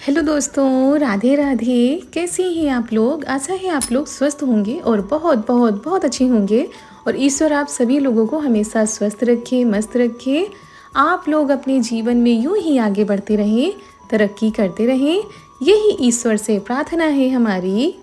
Hello दोस्तों, राधे राधे। कैसे हैं आप लोग? आशा है आप लोग स्वस्थ होंगे और बहुत बहुत बहुत अच्छे होंगे। और ईश्वर आप सभी लोगों को हमेशा स्वस्थ रखे, मस्त रखे। आप लोग अपने जीवन में यूं ही आगे बढ़ते रहें, तरक्की करते रहें, यही ईश्वर से प्रार्थना है हमारी।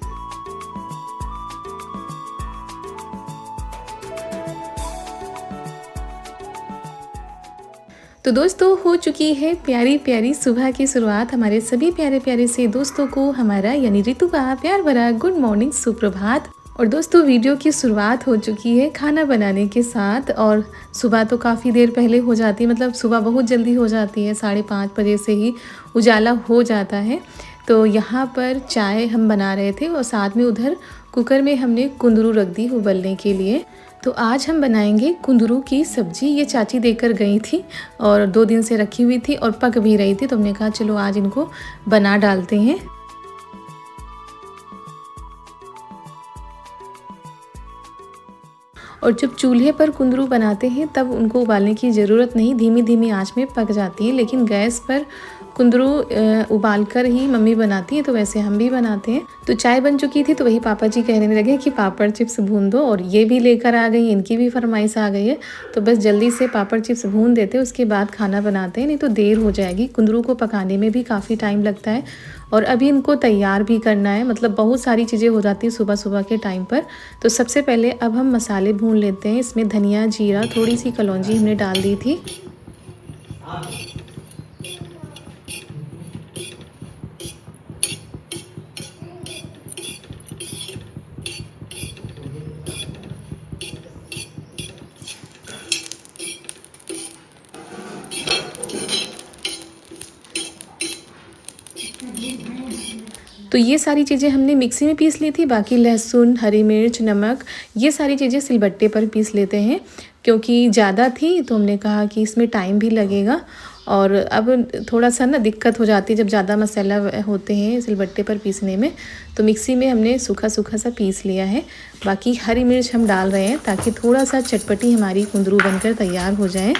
तो दोस्तों, हो चुकी है प्यारी प्यारी सुबह की शुरुआत। हमारे सभी प्यारे प्यारे से दोस्तों को हमारा यानी ऋतु का प्यार भरा गुड मॉर्निंग, सुप्रभात। और दोस्तों, वीडियो की शुरुआत हो चुकी है खाना बनाने के साथ। और सुबह तो काफ़ी देर पहले हो जाती है, मतलब सुबह बहुत जल्दी हो जाती है, 5:30 बजे से ही उजाला हो जाता है। तो यहाँ पर चाय हम बना रहे थे और साथ में उधर कुकर में हमने कुंदरू रख दी उबलने के लिए। तो आज हम बनाएंगे कुंदरू की सब्जी। ये चाची देकर गई थी और 2 दिन से रखी हुई थी और पक भी रही थी, तो हमने कहा चलो आज इनको बना डालते हैं। और जब चूल्हे पर कुंदरू बनाते हैं तब उनको उबालने की ज़रूरत नहीं, धीमी धीमी आंच में पक जाती है। लेकिन गैस पर कुंदरू उबाल कर ही मम्मी बनाती है, तो वैसे हम भी बनाते हैं। तो चाय बन चुकी थी, तो वही पापा जी कहने लगे कि पापड़ चिप्स भून दो, और ये भी लेकर आ गई, इनकी भी फरमाइश आ गई है। तो बस जल्दी से पापड़ चिप्स भून देते, उसके बाद खाना बनाते हैं, नहीं तो देर हो जाएगी। कुंदरू को पकाने में भी काफ़ी टाइम लगता है और अभी इनको तैयार भी करना है, मतलब बहुत सारी चीज़ें हो जाती हैं सुबह सुबह के टाइम पर। तो सबसे पहले अब हम मसाले भून लेते हैं। इसमें धनिया, जीरा, थोड़ी सी कलौंजी हमने डाल दी थी। तो ये सारी चीज़ें हमने मिक्सी में पीस ली थी, बाकी लहसुन, हरी मिर्च, नमक, ये सारी चीज़ें सिलबट्टे पर पीस लेते हैं, क्योंकि ज़्यादा थी तो हमने कहा कि इसमें टाइम भी लगेगा। और अब थोड़ा सा ना दिक्कत हो जाती है जब ज़्यादा मसाला होते हैं सिलबट्टे पर पीसने में, तो मिक्सी में हमने सूखा सूखा सा पीस लिया है। बाकी हरी मिर्च हम डाल रहे हैं ताकि थोड़ा सा चटपटी हमारी कुंदरू बनकर तैयार हो जाए।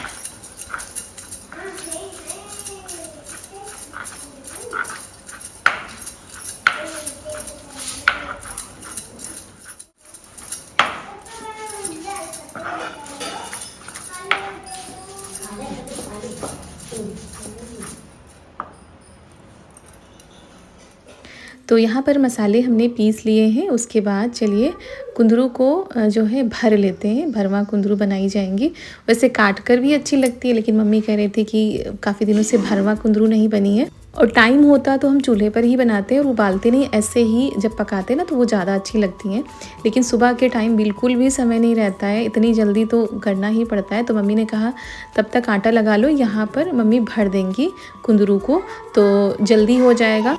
तो यहाँ पर मसाले हमने पीस लिए हैं। उसके बाद चलिए कुंदरू को जो है भर लेते हैं। भरवा कुंदरू बनाई जाएंगी। वैसे काट कर भी अच्छी लगती है, लेकिन मम्मी कह रहे थे कि काफ़ी दिनों से भरवा कुंदरू नहीं बनी है। और टाइम होता तो हम चूल्हे पर ही बनाते हैं और उबालते नहीं, ऐसे ही जब पकाते ना तो वो ज़्यादा अच्छी लगती हैं। लेकिन सुबह के टाइम बिल्कुल भी समय नहीं रहता है, इतनी जल्दी तो करना ही पड़ता है। तो मम्मी ने कहा तब तक आटा लगा लो, यहाँ पर मम्मी भर देंगी कुंदरू को, तो जल्दी हो जाएगा।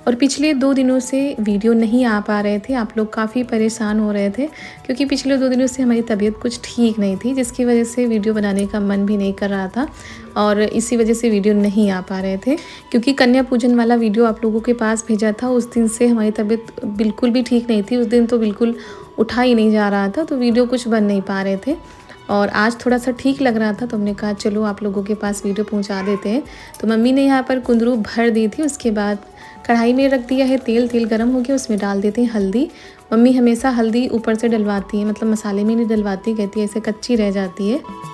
और पिछले 2 दिनों से वीडियो नहीं आ पा रहे थे, आप लोग काफ़ी परेशान हो रहे थे, क्योंकि पिछले 2 दिनों से हमारी तबीयत कुछ ठीक नहीं थी, जिसकी वजह से वीडियो बनाने का मन भी नहीं कर रहा था और इसी वजह से वीडियो नहीं आ पा रहे थे। क्योंकि कन्या पूजन वाला वीडियो आप लोगों के पास भेजा था, उस दिन से हमारी तबीयत बिल्कुल भी ठीक नहीं थी। उस दिन तो बिल्कुल उठा ही नहीं जा रहा था, तो वीडियो कुछ बन नहीं पा रहे थे। और आज थोड़ा सा ठीक लग रहा था, तो हमने कहा चलो आप लोगों के पास वीडियो पहुंचा देते हैं। तो मम्मी ने यहाँ पर कुंदरू भर दी थी। उसके बाद कढ़ाई में रख दिया है तेल, तेल गर्म हो गया, उसमें डाल देते हैं हल्दी। मम्मी हमेशा हल्दी ऊपर से डलवाती है, मतलब मसाले में नहीं डलवाती, कहती है ऐसे कच्ची रह जाती है।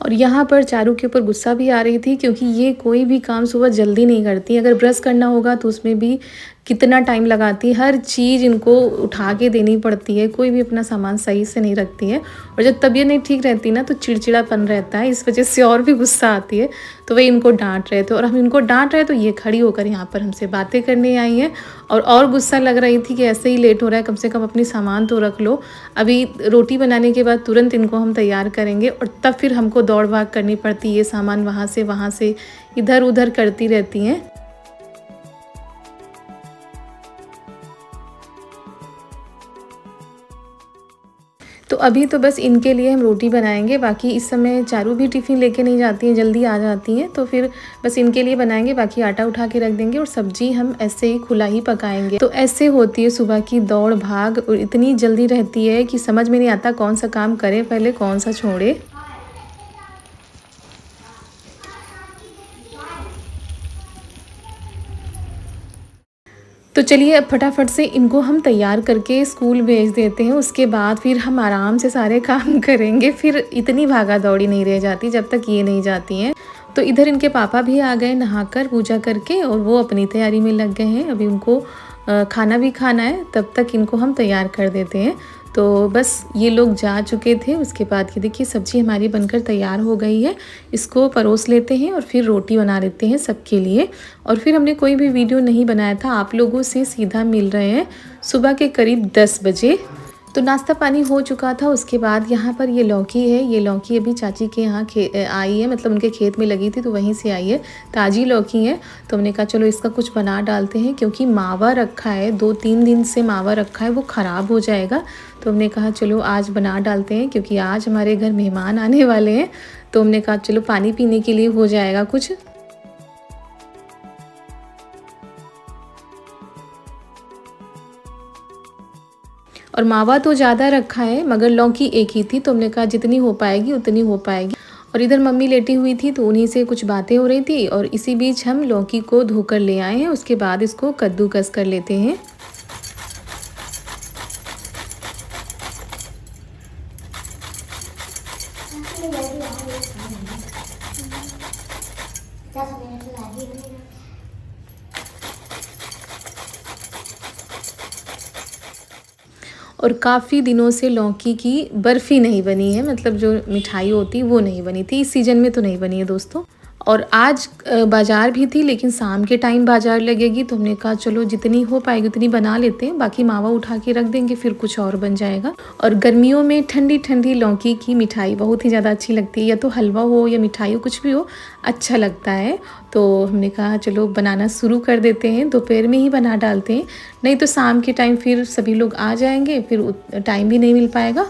और यहाँ पर चारू के ऊपर गुस्सा भी आ रही थी, क्योंकि ये कोई भी काम सुबह जल्दी नहीं करती। अगर ब्रश करना होगा तो उसमें भी कितना टाइम लगाती है, हर चीज़ इनको उठा के देनी पड़ती है, कोई भी अपना सामान सही से नहीं रखती है। और जब तबीयत नहीं ठीक रहती ना तो चिड़चिड़ापन रहता है, इस वजह से और भी गुस्सा आती है। तो वही इनको डांट रहे थे और हम इनको डांट रहे तो ये खड़ी होकर यहाँ पर हमसे बातें करने आई हैं। और गुस्सा लग रही थी कि ऐसे ही लेट हो रहा है, कम से कम अपनी सामान तो रख लो। अभी रोटी बनाने के बाद तुरंत इनको हम तैयार करेंगे और तब फिर हमको दौड़ भाग करनी पड़ती है, ये सामान वहाँ से इधर उधर करती रहती हैं। तो अभी तो बस इनके लिए हम रोटी बनाएंगे, बाकी इस समय चारू भी टिफ़िन लेके नहीं जाती हैं, जल्दी आ जाती हैं, तो फिर बस इनके लिए बनाएंगे, बाकी आटा उठा के रख देंगे और सब्जी हम ऐसे ही खुला ही पकाएंगे। तो ऐसे होती है सुबह की दौड़ भाग, और इतनी जल्दी रहती है कि समझ में नहीं आता कौन सा काम करें पहले, कौन सा छोड़े। तो चलिए अब फटाफट से इनको हम तैयार करके स्कूल भेज देते हैं, उसके बाद फिर हम आराम से सारे काम करेंगे, फिर इतनी भागा दौड़ी नहीं रह जाती जब तक ये नहीं जाती हैं। तो इधर इनके पापा भी आ गए नहाकर पूजा करके, और वो अपनी तैयारी में लग गए हैं। अभी उनको खाना भी खाना है, तब तक इनको हम तैयार कर देते हैं। तो बस ये लोग जा चुके थे, उसके बाद ये देखिए सब्ज़ी हमारी बनकर तैयार हो गई है। इसको परोस लेते हैं और फिर रोटी बना लेते हैं सबके लिए। और फिर हमने कोई भी वीडियो नहीं बनाया था, आप लोगों से सीधा मिल रहे हैं सुबह के करीब 10 बजे। तो नाश्ता पानी हो चुका था। उसके बाद यहाँ पर ये लौकी है, ये लौकी अभी चाची के यहाँ आई है, मतलब उनके खेत में लगी थी तो वहीं से आई है, ताज़ी लौकी है। तो हमने कहा चलो इसका कुछ बना डालते हैं, क्योंकि मावा रखा है, 2-3 दिन से मावा रखा है, वो ख़राब हो जाएगा। तो हमने कहा चलो आज बना डालते हैं, क्योंकि आज हमारे घर मेहमान आने वाले हैं। तो हमने कहा चलो पानी पीने के लिए हो जाएगा कुछ। और मावा तो ज़्यादा रखा है, मगर लौकी एक ही थी, तो हमने कहा जितनी हो पाएगी उतनी हो पाएगी। और इधर मम्मी लेटी हुई थी तो उन्हीं से कुछ बातें हो रही थी, और इसी बीच हम लौकी को धोकर ले आए हैं। उसके बाद इसको कद्दूकस कर लेते हैं। और काफ़ी दिनों से लौकी की बर्फ़ी नहीं बनी है, मतलब जो मिठाई होती वो नहीं बनी थी, इस सीज़न में तो नहीं बनी है दोस्तों। और आज बाज़ार भी थी, लेकिन शाम के टाइम बाज़ार लगेगी, तो हमने कहा चलो जितनी हो पाएगी उतनी बना लेते हैं, बाकी मावा उठा के रख देंगे, फिर कुछ और बन जाएगा। और गर्मियों में ठंडी ठंडी लौकी की मिठाई बहुत ही ज़्यादा अच्छी लगती है, या तो हलवा हो या मिठाई हो, कुछ भी हो अच्छा लगता है। तो हमने कहा चलो बनाना शुरू कर देते हैं, दोपहर में ही बना डालते हैं, नहीं तो शाम के टाइम फिर सभी लोग आ जाएंगे, फिर टाइम भी नहीं मिल पाएगा।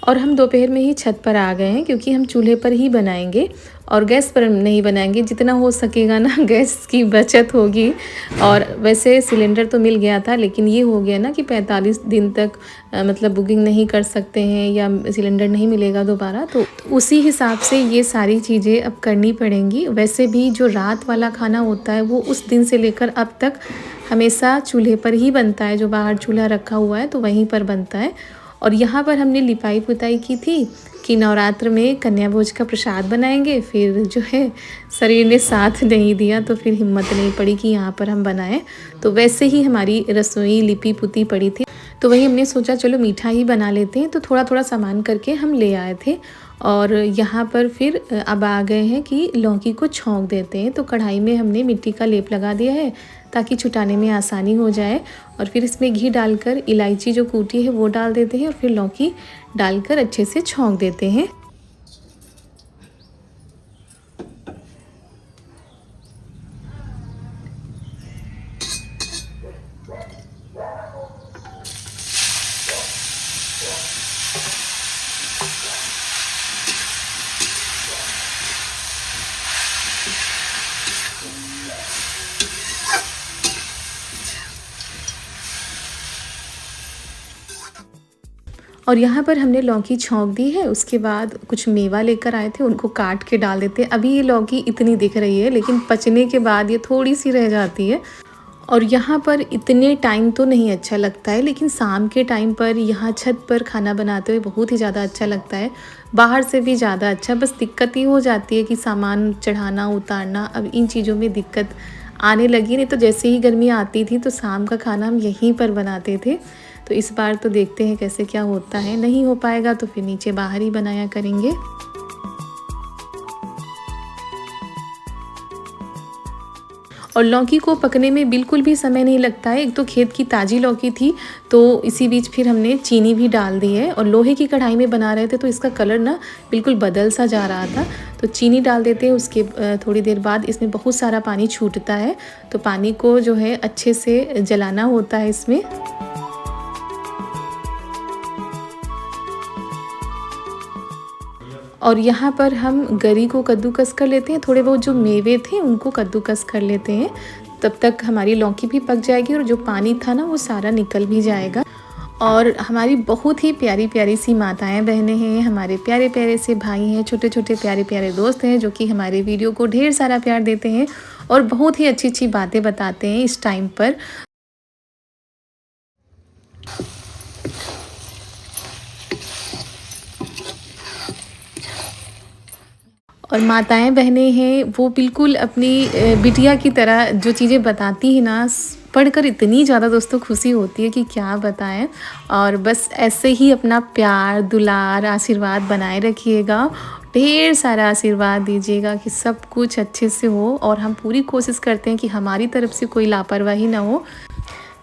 और हम दोपहर में ही छत पर आ गए हैं, क्योंकि हम चूल्हे पर ही बनाएंगे और गैस पर नहीं बनाएंगे। जितना हो सकेगा ना गैस की बचत होगी। और वैसे सिलेंडर तो मिल गया था, लेकिन ये हो गया ना कि 45 दिन तक मतलब बुकिंग नहीं कर सकते हैं, या सिलेंडर नहीं मिलेगा दोबारा, तो उसी हिसाब से ये सारी चीज़ें अब करनी पड़ेंगी। वैसे भी जो रात वाला खाना होता है वो उस दिन से लेकर अब तक हमेशा चूल्हे पर ही बनता है, जो बाहर चूल्हा रखा हुआ है तो वहीं पर बनता है। और यहाँ पर हमने लिपाई पुताई की थी कि नवरात्र में कन्या भोज का प्रसाद बनाएंगे, फिर जो है शरीर ने साथ नहीं दिया, तो फिर हिम्मत नहीं पड़ी कि यहाँ पर हम बनाएं। तो वैसे ही हमारी रसोई लिपी पुती पड़ी थी, तो वही हमने सोचा चलो मीठा ही बना लेते हैं। तो थोड़ा थोड़ा सामान करके हम ले आए थे। और यहाँ पर फिर अब आ गए हैं कि लौकी को छौंक देते हैं। तो कढ़ाई में हमने मिट्टी का लेप लगा दिया है ताकि छुटाने में आसानी हो जाए। और फिर इसमें घी डालकर इलायची जो कूटी है वो डाल देते हैं, और फिर लौकी डालकर अच्छे से छौंक देते हैं। और यहाँ पर हमने लौकी छौंक दी है। उसके बाद कुछ मेवा लेकर आए थे, उनको काट के डाल देते हैं। अभी ये लौकी इतनी दिख रही है, लेकिन पचने के बाद ये थोड़ी सी रह जाती है। और यहाँ पर इतने टाइम तो नहीं अच्छा लगता है, लेकिन शाम के टाइम पर यहाँ छत पर खाना बनाते हुए बहुत ही ज़्यादा अच्छा लगता है, बाहर से भी ज़्यादा अच्छा। बस दिक्कत ये हो जाती है कि सामान चढ़ाना उतारना, अब इन चीज़ों में दिक्कत आने लगी। नहीं तो जैसे ही गर्मी आती थी तो शाम का खाना हम यहीं पर बनाते थे। तो इस बार तो देखते हैं कैसे क्या होता है, नहीं हो पाएगा तो फिर नीचे बाहर ही बनाया करेंगे। और लौकी को पकने में बिल्कुल भी समय नहीं लगता है। एक तो खेत की ताज़ी लौकी थी, तो इसी बीच फिर हमने चीनी भी डाल दी है। और लोहे की कढ़ाई में बना रहे थे तो इसका कलर ना बिल्कुल बदल सा जा रहा था, तो चीनी डाल देते हैं। उसके थोड़ी देर बाद इसमें बहुत सारा पानी छूटता है, तो पानी को जो है अच्छे से जलाना होता है इसमें। और यहाँ पर हम गरी को कद्दूकस कर लेते हैं, थोड़े बहुत जो मेवे थे उनको कद्दूकस कर लेते हैं। तब तक हमारी लौकी भी पक जाएगी और जो पानी था ना वो सारा निकल भी जाएगा। और हमारी बहुत ही प्यारी प्यारी सी माताएं बहनें हैं, हमारे प्यारे प्यारे से भाई हैं, छोटे छोटे प्यारे प्यारे दोस्त हैं जो कि हमारे वीडियो को ढेर सारा प्यार देते हैं और बहुत ही अच्छी अच्छी बातें बताते हैं इस टाइम पर। और माताएं बहनें हैं वो बिल्कुल अपनी बिटिया की तरह जो चीज़ें बताती हैं ना, पढ़कर इतनी ज़्यादा दोस्तों खुशी होती है कि क्या बताएं। और बस ऐसे ही अपना प्यार दुलार आशीर्वाद बनाए रखिएगा, ढेर सारा आशीर्वाद दीजिएगा कि सब कुछ अच्छे से हो। और हम पूरी कोशिश करते हैं कि हमारी तरफ से कोई लापरवाही ना हो।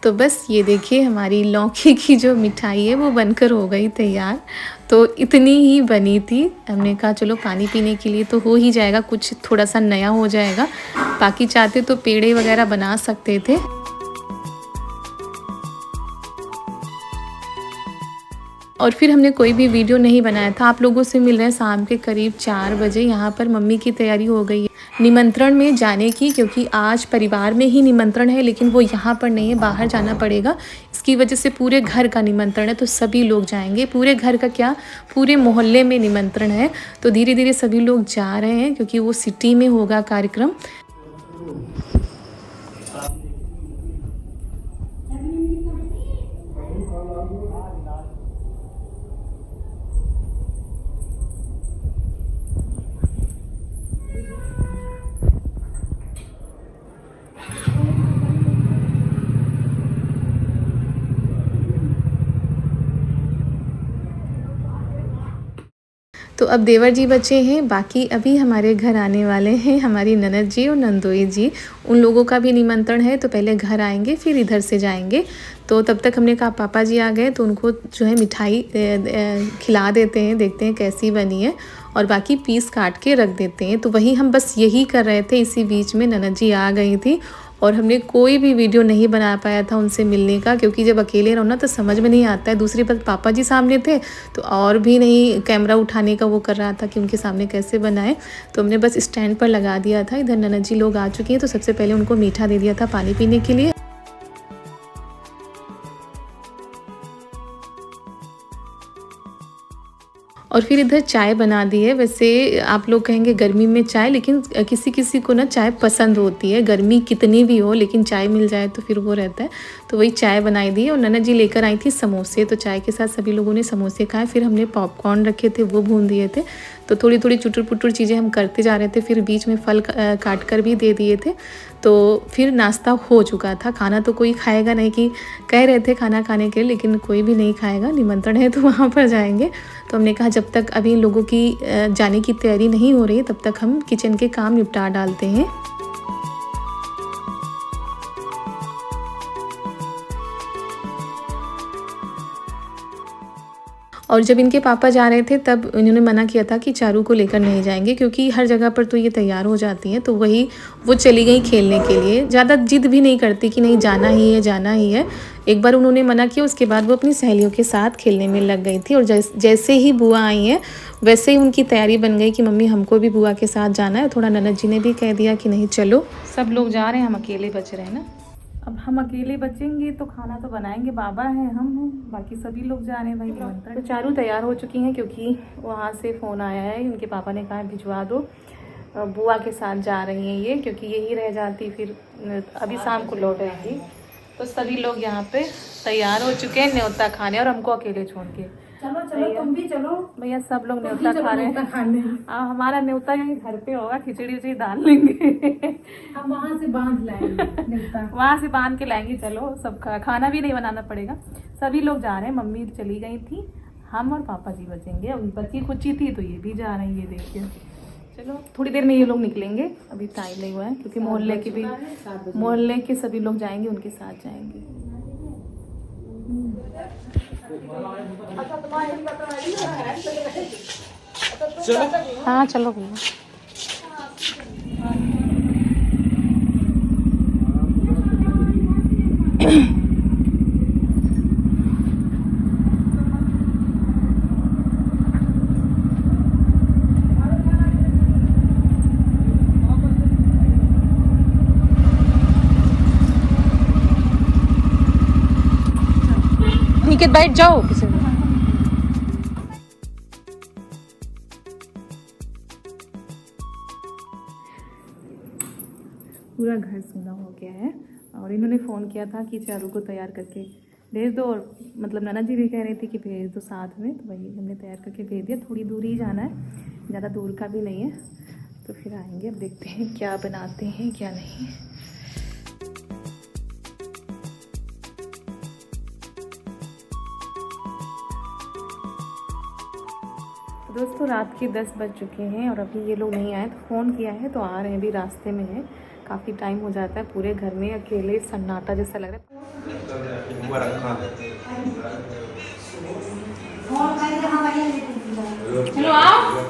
तो बस ये देखिए हमारी लौकी की जो मिठाई है वो बनकर हो गई तैयार। तो इतनी ही बनी थी, हमने कहा चलो पानी पीने के लिए तो हो ही जाएगा, कुछ थोड़ा सा नया हो जाएगा। बाकी चाहते तो पेड़े वगैरह बना सकते थे। और फिर हमने कोई भी वीडियो नहीं बनाया था। आप लोगों से मिल रहे हैं शाम के करीब 4 बजे। यहाँ पर मम्मी की तैयारी हो गई है निमंत्रण में जाने की, क्योंकि आज परिवार में ही निमंत्रण है, लेकिन वो यहाँ पर नहीं है, बाहर जाना पड़ेगा। इसकी वजह से पूरे घर का निमंत्रण है, तो सभी लोग जाएंगे। पूरे घर का क्या, पूरे मोहल्ले में निमंत्रण है, तो धीरे धीरे सभी लोग जा रहे हैं क्योंकि वो सिटी में होगा कार्यक्रम। तो अब देवर जी बचे हैं, बाकी अभी हमारे घर आने वाले हैं हमारी ननद जी और नंदोई जी। उन लोगों का भी निमंत्रण है, तो पहले घर आएंगे फिर इधर से जाएंगे। तो तब तक हमने कहा पापा जी आ गए तो उनको जो है मिठाई खिला देते हैं, देखते हैं कैसी बनी है, और बाकी पीस काट के रख देते हैं। तो वही हम बस यही कर रहे थे, इसी बीच में ननद जी आ गई थी और हमने कोई भी वीडियो नहीं बना पाया था उनसे मिलने का, क्योंकि जब अकेले रहो ना तो समझ में नहीं आता है। दूसरी बात पापा जी सामने थे तो और भी नहीं कैमरा उठाने का वो कर रहा था कि उनके सामने कैसे बनाए। तो हमने बस स्टैंड पर लगा दिया था। इधर ननद जी लोग आ चुकी हैं, तो सबसे पहले उनको मीठा दे दिया था पानी पीने के लिए। और फिर इधर चाय बना दी है। वैसे आप लोग कहेंगे गर्मी में चाय, लेकिन किसी किसी को ना चाय पसंद होती है, गर्मी कितनी भी हो लेकिन चाय मिल जाए तो फिर वो रहता है। तो वही चाय बनाई दी है। और ननद जी लेकर आई थी समोसे, तो चाय के साथ सभी लोगों ने समोसे खाए। फिर हमने पॉपकॉर्न रखे थे वो भून दिए थे। तो थोड़ी थोड़ी चुटुर पुटुर चीज़ें हम करते जा रहे थे। फिर बीच में फल काट कर भी दे दिए थे। तो फिर नाश्ता हो चुका था। खाना तो कोई खाएगा नहीं, कि कह रहे थे खाना खाने के लिए, लेकिन कोई भी नहीं खाएगा, निमंत्रण है तो वहाँ पर जाएंगे। तो हमने कहा जब तक अभी इन लोगों की जाने की तैयारी नहीं हो रही है तब तक हम किचन के काम निपटा डालते हैं। और जब इनके पापा जा रहे थे तब इन्होंने मना किया था कि चारू को लेकर नहीं जाएंगे, क्योंकि हर जगह पर तो ये तैयार हो जाती हैं। तो वही वो चली गई खेलने के लिए। ज़्यादा जिद भी नहीं करती कि नहीं जाना ही है जाना ही है। एक बार उन्होंने मना किया, उसके बाद वो अपनी सहेलियों के साथ खेलने में लग गई थी। और जैसे ही बुआ आई हैं वैसे ही उनकी तैयारी बन गई कि मम्मी हमको भी बुआ के साथ जाना है। थोड़ा ननद जी ने भी कह दिया कि नहीं चलो, सब लोग जा रहे हैं, हम अकेले बच रहे हैं ना। अब हम अकेले बचेंगे तो खाना तो बनाएंगे, बाबा हैं, हम हैं, बाकी सभी लोग जा रहे हैं भाई निमंत्रण। तो चारू तैयार हो चुकी हैं, क्योंकि वहाँ से फ़ोन आया है, उनके पापा ने कहा भिजवा दो। बुआ के साथ जा रही हैं ये, क्योंकि यही रह जाती फिर अभी शाम को लौट आएंगी। तो सभी लोग यहाँ पे तैयार हो चुके हैं न्योता खाने, और हमको अकेले छोड़ के। चलो चलो तुम भी चलो भैया, सब लोग न्योता खा रहे हैं। हमारा न्योता यहीं घर पे होगा, खिचड़ी उचड़ी डाल लेंगे। हम वहाँ से बांध लाएंगे वहाँ से बांध के लाएंगे। चलो, सब खाना भी नहीं बनाना पड़ेगा। सभी लोग जा रहे हैं। मम्मी चली गई थी, हम और पापा जी बचेंगे। अभी बच्ची खुची थी तो ये भी जा रही है, देखिए। चलो, थोड़ी देर में ये लोग निकलेंगे, अभी टाइम नहीं हुआ है, क्योंकि मोहल्ले के सभी लोग जाएंगे, उनके साथ जाएंगे। हाँ चलो भैया। ठीक है, बैठ जाओ किसी में। पूरा घर सूना हो गया है, और इन्होंने फ़ोन किया था कि चारू को तैयार करके भेज दो, और मतलब नैना जी भी कह रही थी कि भेज दो साथ में, तो वही हमने तैयार करके भेज दिया। थोड़ी दूर ही जाना है, ज़्यादा दूर का भी नहीं है, तो फिर आएंगे। अब देखते हैं क्या बनाते हैं क्या नहीं। दोस्तों, रात के 10 बज चुके हैं और अभी ये लोग नहीं आए, तो फ़ोन किया है तो आ रहे हैं, अभी रास्ते में है। काफ़ी टाइम हो जाता है, पूरे घर में अकेले सन्नाटा जैसा लग रहा है। हेलो, आओ।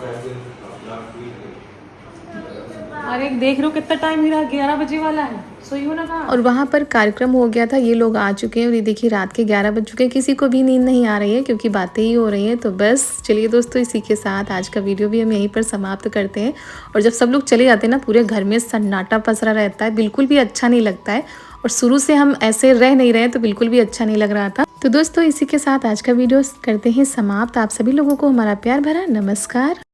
अरे देख रहे हो कितना टाइम मेरा 11 बजे वाला है, सोई हो ना कहा। और वहाँ पर कार्यक्रम हो गया था, ये लोग आ चुके हैं, और ये देखिए रात के 11 बज चुके हैं। किसी को भी नींद नहीं आ रही है, क्योंकि बातें ही हो रही हैं। तो बस चलिए दोस्तों, इसी के साथ आज का वीडियो भी हम यहीं पर समाप्त करते हैं। और जब सब लोग चले जाते हैं ना, पूरे घर में सन्नाटा पसरा रहता है, बिल्कुल भी अच्छा नहीं लगता है। और शुरू से हम ऐसे रह नहीं रहे, तो बिल्कुल भी अच्छा नहीं लग रहा था। तो दोस्तों, इसी के साथ आज का वीडियो करते हैं समाप्त। आप सभी लोगों को हमारा प्यार भरा नमस्कार।